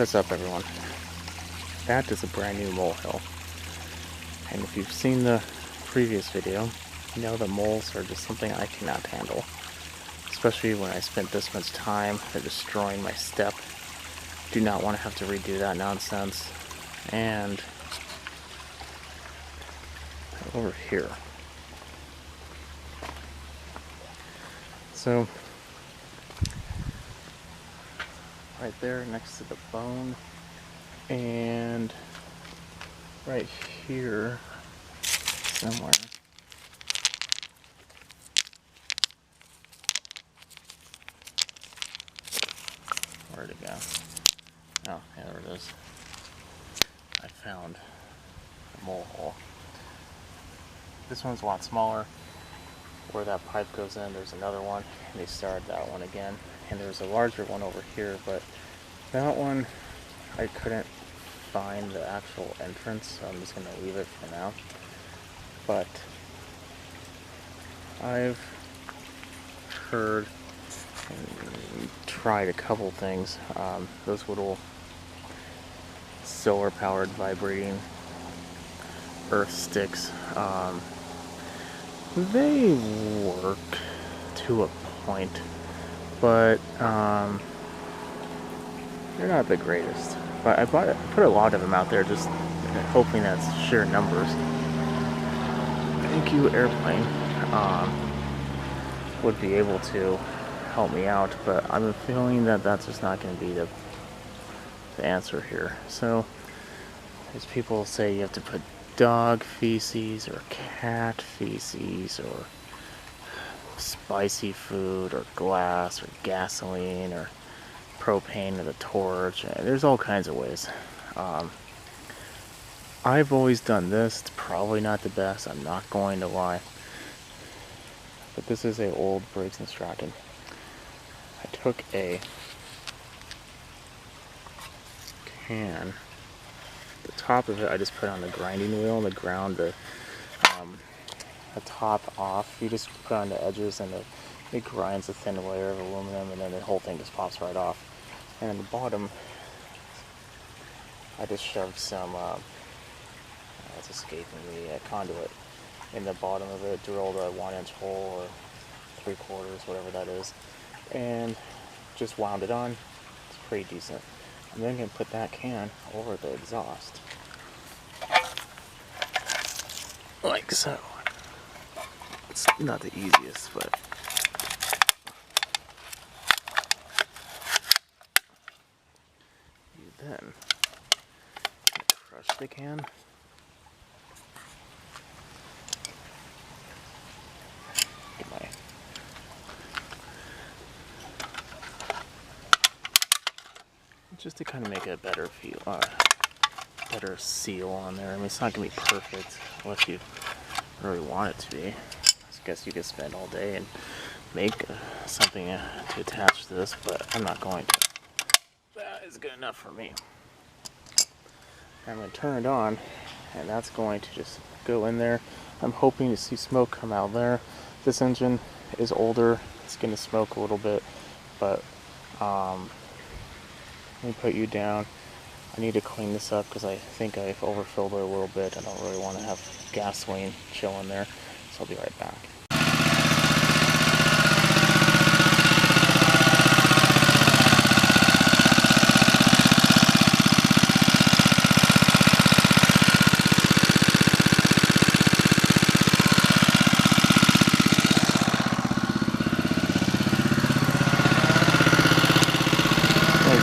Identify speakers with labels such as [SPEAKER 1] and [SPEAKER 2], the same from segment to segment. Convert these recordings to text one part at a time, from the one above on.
[SPEAKER 1] What's up, everyone? That is a brand new molehill, and if you've seen the previous video, you know that moles are just something I cannot handle, especially when I spent this much time. They're destroying my step. Do not want to have to redo that nonsense. And over here, so right there next to the bone, and right here somewhere. Where'd it go? Oh, yeah, there it is. I found a mole hole. This one's a lot smaller. Where that pipe goes in, there's another one, and they started that one again. And there's a larger one over here, but that one I couldn't find the actual entrance, so I'm just going to leave it for now. But I've heard and tried a couple things. Those little solar powered vibrating earth sticks, they work to a point, but they're not the greatest. But I put a lot of them out there, just hoping that's sheer numbers. Thank you, airplane. Would be able to help me out, but I'm feeling that that's just not going to be the answer here. So, as people say, you have to put dog feces or cat feces or spicy food or glass or gasoline or propane in the torch. There's all kinds of ways. I've always done this. It's probably not the best, I'm not going to lie, but this is a old Briggs & Stratton. I took a can, the top of it I just put on the grinding wheel and the ground the top off. You just put on the edges and it grinds a thin layer of aluminum, and then the whole thing just pops right off. And on the bottom I just shoved some it's escaping me, a conduit in the bottom of it, drilled a 1-inch hole or 3/4, whatever that is, and just wound it on. It's pretty decent. I'm then going to put that can over the exhaust, like so. It's not the easiest, but you then crush the can. Get my just to kind of make a better better seal on there. I mean, it's not gonna be perfect unless you really want it to be. I guess you could spend all day and make something to attach to this, but I'm not going to. That is good enough for me. I'm going to turn it on, and that's going to just go in there. I'm hoping to see smoke come out there. This engine is older. It's going to smoke a little bit, but let me put you down. I need to clean this up because I think I've overfilled it a little bit. I don't really want to have gasoline chilling there, so I'll be right back.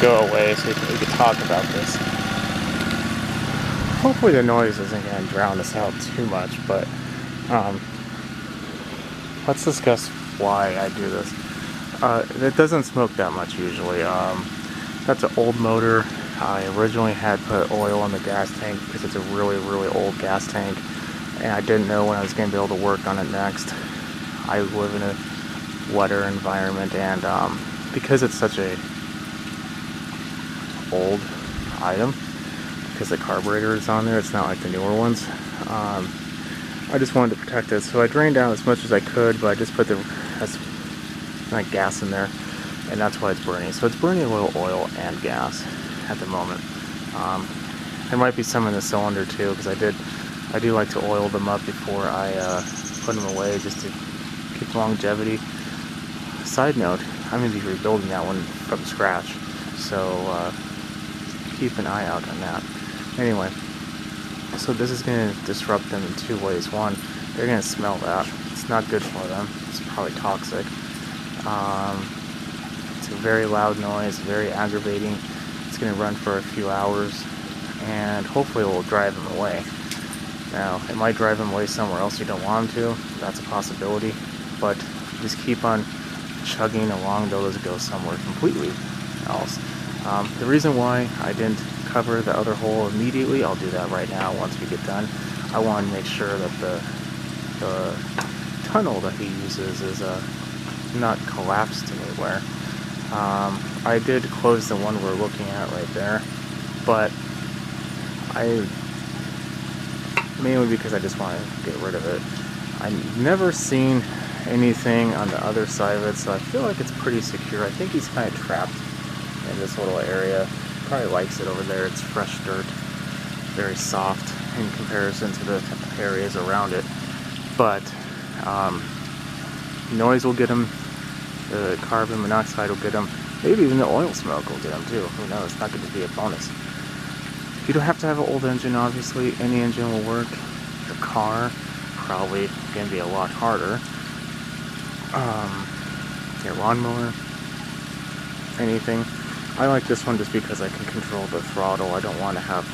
[SPEAKER 1] Go away so we can talk about this. Hopefully the noise isn't going to drown us out too much, but let's discuss why I do this. It doesn't smoke that much usually. That's an old motor. I originally had put oil in the gas tank because it's a really, really old gas tank, and I didn't know when I was going to be able to work on it next. I live in a wetter environment, and because it's such a old item, because the carburetor is on there, it's not like the newer ones. I just wanted to protect it, so I drained out as much as I could, but I just put the gas in there, and that's why it's burning. So it's burning a little oil and gas. at the moment. There might be some in the cylinder too, because I do like to oil them up before I put them away, just to keep longevity. Side note, I'm going to be rebuilding that one from scratch, so keep an eye out on that. Anyway, so this is going to disrupt them in two ways. One, they're going to smell that. It's not good for them. It's probably toxic. It's a very loud noise, very aggravating. It's going to run for a few hours, and hopefully it will drive them away. Now, it might drive them away somewhere else you don't want them to. That's a possibility. But just keep on chugging along, those go somewhere completely else. The reason why I didn't cover the other hole immediately, I'll do that right now once we get done. I want to make sure that the tunnel that he uses is not collapsed anywhere. I did close the one we're looking at right there, but mainly because I just want to get rid of it. I've never seen anything on the other side of it, so I feel like it's pretty secure. I think he's kind of trapped in this little area. Probably likes it over there. It's fresh dirt, very soft in comparison to the areas around it. But noise will get him, the carbon monoxide will get him, maybe even the oil smoke will get him too. Who knows? It's not going to be a bonus. You don't have to have an old engine, obviously. Any engine will work. Your car, probably going to be a lot harder. Your lawnmower, anything. I like this one just because I can control the throttle. I don't want to have,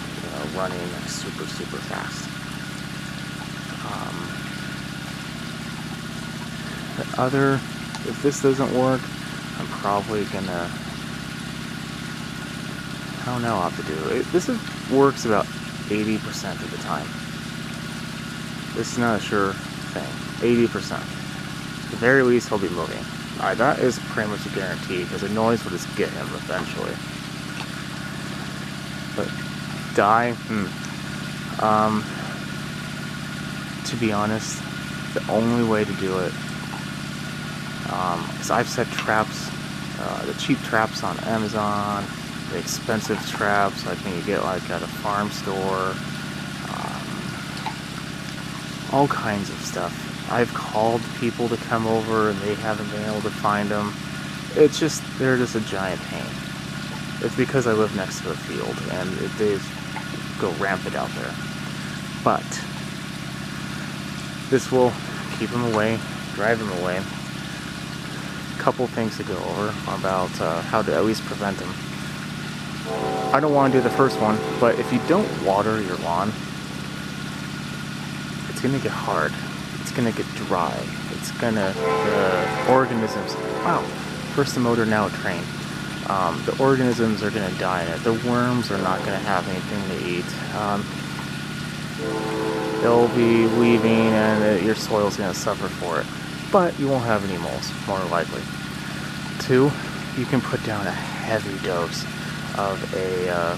[SPEAKER 1] running like super fast. If this doesn't work, I'm probably gonna, I don't know how to do it. This works about 80% of the time. This is not a sure thing. 80%. At the very least, he'll be moving. Alright, that is pretty much a guarantee, because the noise will just get him eventually. But, die? To be honest, the only way to do it, is I've set traps, the cheap traps on Amazon, the expensive traps, like when you get like at a farm store, all kinds of stuff. I've called people to come over and they haven't been able to find them. They're just a giant pain. It's because I live next to a field and they go rampant out there. But this will keep them away, drive them away. A couple things to go over about how to at least prevent them. I don't want to do the first one, but if you don't water your lawn, it's going to get hard. It's going to get dry. It's going to, the organisms, wow, first a motor, now a train. The organisms are going to die in it. The worms are not going to have anything to eat. They'll be leaving and your soil's going to suffer for it. But you won't have any moles, more likely. 2, you can put down a heavy dose of a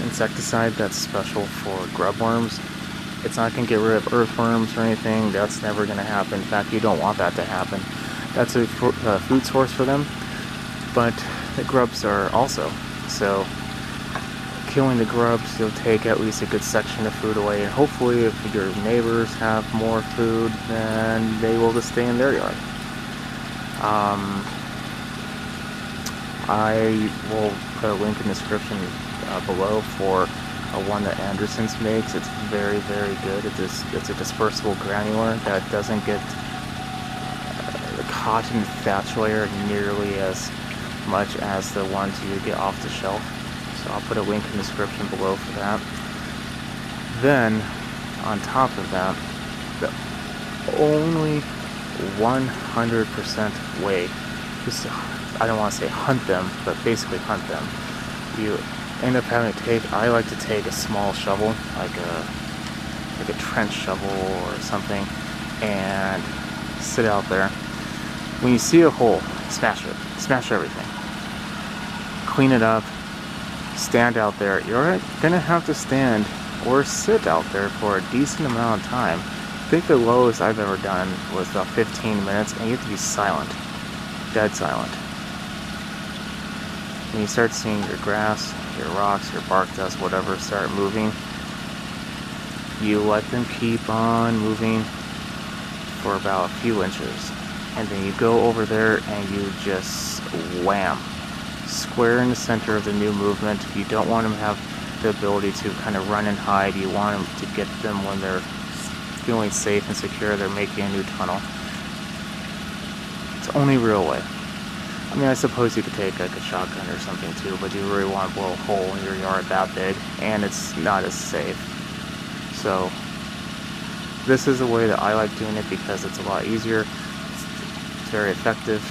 [SPEAKER 1] insecticide that's special for grub worms. It's not going to get rid of earthworms or anything. That's never going to happen. In fact, you don't want that to happen. That's a food source for them, but the grubs are also. So killing the grubs, you'll take at least a good section of food away, and hopefully if your neighbors have more food, then they will just stay in their yard. I will put a link in the description below for one that Anderson's makes. It's very good. It's a dispersible granular that doesn't get the cotton thatch layer nearly as much as the ones you would get off the shelf. So I'll put a link in the description below for that. Then, on top of that, the only 100% way, just, I don't want to say hunt them, but basically hunt them, you end up having to take, I like to take a small shovel, like a trench shovel or something, and sit out there. When you see a hole, smash it. Smash everything. Clean it up. Stand out there. You're gonna have to stand or sit out there for a decent amount of time. I think the lowest I've ever done was about 15 minutes, and you have to be silent. Dead silent. when you start seeing your grass, your rocks, your bark dust, whatever start moving, you let them keep on moving for about a few inches, and then you go over there and you just wham, square in the center of the new movement. You don't want them to have the ability to kind of run and hide. You want them to get them when they're feeling safe and secure. They're making a new tunnel. It's the only real way. I mean, I suppose you could take like a shotgun or something too, but you really want to blow a hole in your yard that big, and it's not as safe. So this is the way that I like doing it because it's a lot easier. It's very effective.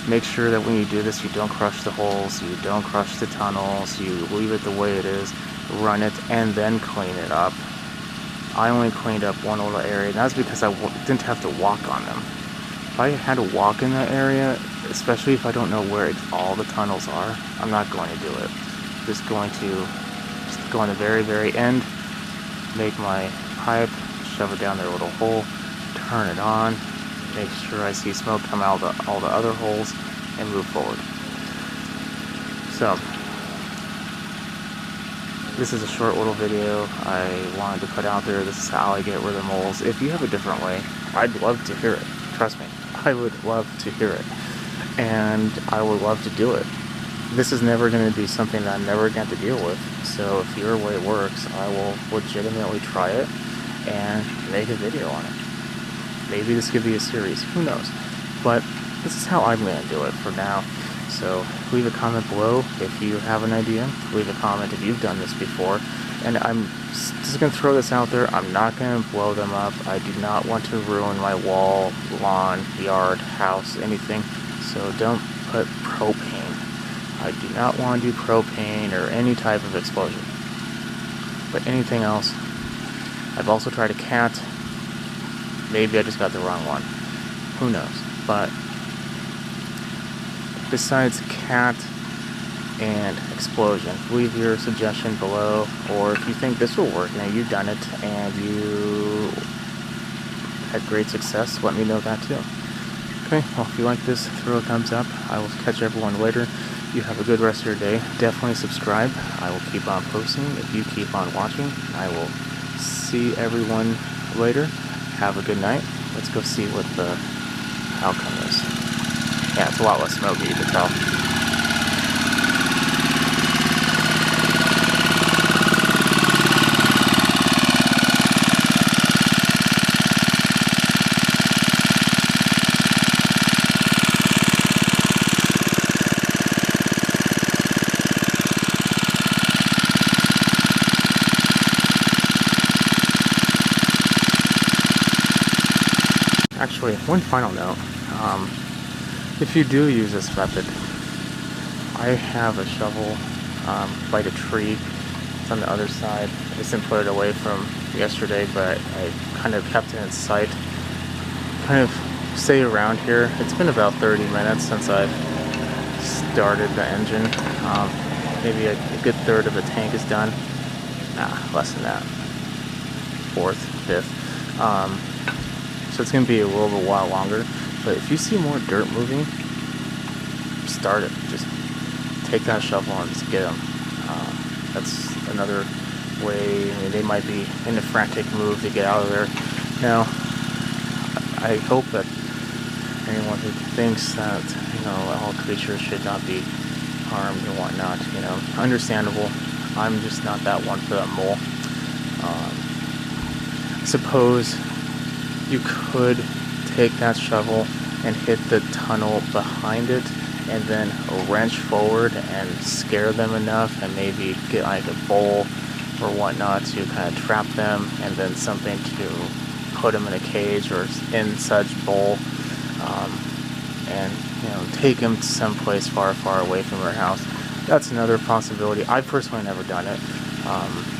[SPEAKER 1] Make sure that when you do this, you don't crush the holes, you don't crush the tunnels, you leave it the way it is, run it, and then clean it up. I only cleaned up one little area, and that's because I didn't have to walk on them. If I had to walk in that area, especially if I don't know where all the tunnels are, I'm not going to do it. Just going to go in the very, very end, make my pipe, shove it down their little hole, turn it on, make sure I see smoke come out of all the other holes, and move forward. So, this is a short little video I wanted to put out there. This is how I get rid of moles. If you have a different way, I'd love to hear it. Trust me, I would love to hear it. And I would love to do it. This is never going to be something that I'm never going to deal with. So if your way works, I will legitimately try it and make a video on it. Maybe this could be a series, who knows. But this is how I'm going to do it for now. So leave a comment below if you have an idea. Leave a comment if you've done this before. And I'm just going to throw this out there. I'm not going to blow them up. I do not want to ruin my wall, lawn, yard, house, anything. So don't put propane. I do not want to do propane or any type of explosion. But anything else. I've also tried a cat. Maybe I just got the wrong one. Who knows? But besides cat and explosion, leave your suggestion below, or if you think this will work, now you've done it and you had great success, let me know that too. Okay, well, if you like this, throw a thumbs up. I will catch everyone later. You have a good rest of your day. Definitely subscribe. I will keep on posting. If you keep on watching, I will see everyone later. Have a good night. Let's go see what the outcome is. Yeah, it's a lot less smoky, you can tell. Actually, one final note. If you do use this method, I have a shovel by the tree. It's on the other side. I just didn't put it away from yesterday, but I kind of kept it in sight. Kind of stay around here. It's been about 30 minutes since I started the engine. Maybe a good third of the tank is done. Nah, less than that. Fourth, fifth. So it's going to be a little bit while longer. But if you see more dirt moving, start it. Just take that shovel and just get them. That's another way. I mean, they might be in a frantic move to get out of there. Now, I hope that anyone who thinks that, you know, all creatures should not be harmed and whatnot, you know, understandable. I'm just not that one for that mole. I suppose you could take that shovel and hit the tunnel behind it and then wrench forward and scare them enough and maybe get like a bowl or whatnot to kind of trap them, and then something to put them in a cage or in such bowl, and, you know, take them to someplace far, far away from your house. That's another possibility. I've personally never done it.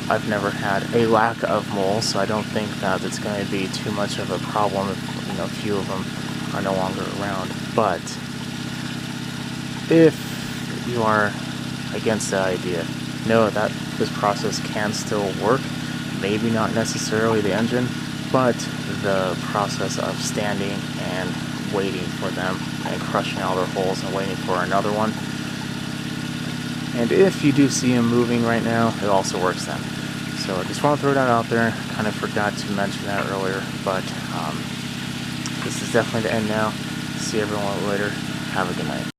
[SPEAKER 1] I've never had a lack of moles, so I don't think that it's going to be too much of a problem if, you know, a few of them are no longer around. But if you are against that idea, know that this process can still work. Maybe not necessarily the engine, but the process of standing and waiting for them and crushing all their holes and waiting for another one. And if you do see them moving right now, it also works then. So I just want to throw that out there. Kind of forgot to mention that earlier, but this is definitely the end now. See everyone later. Have a good night.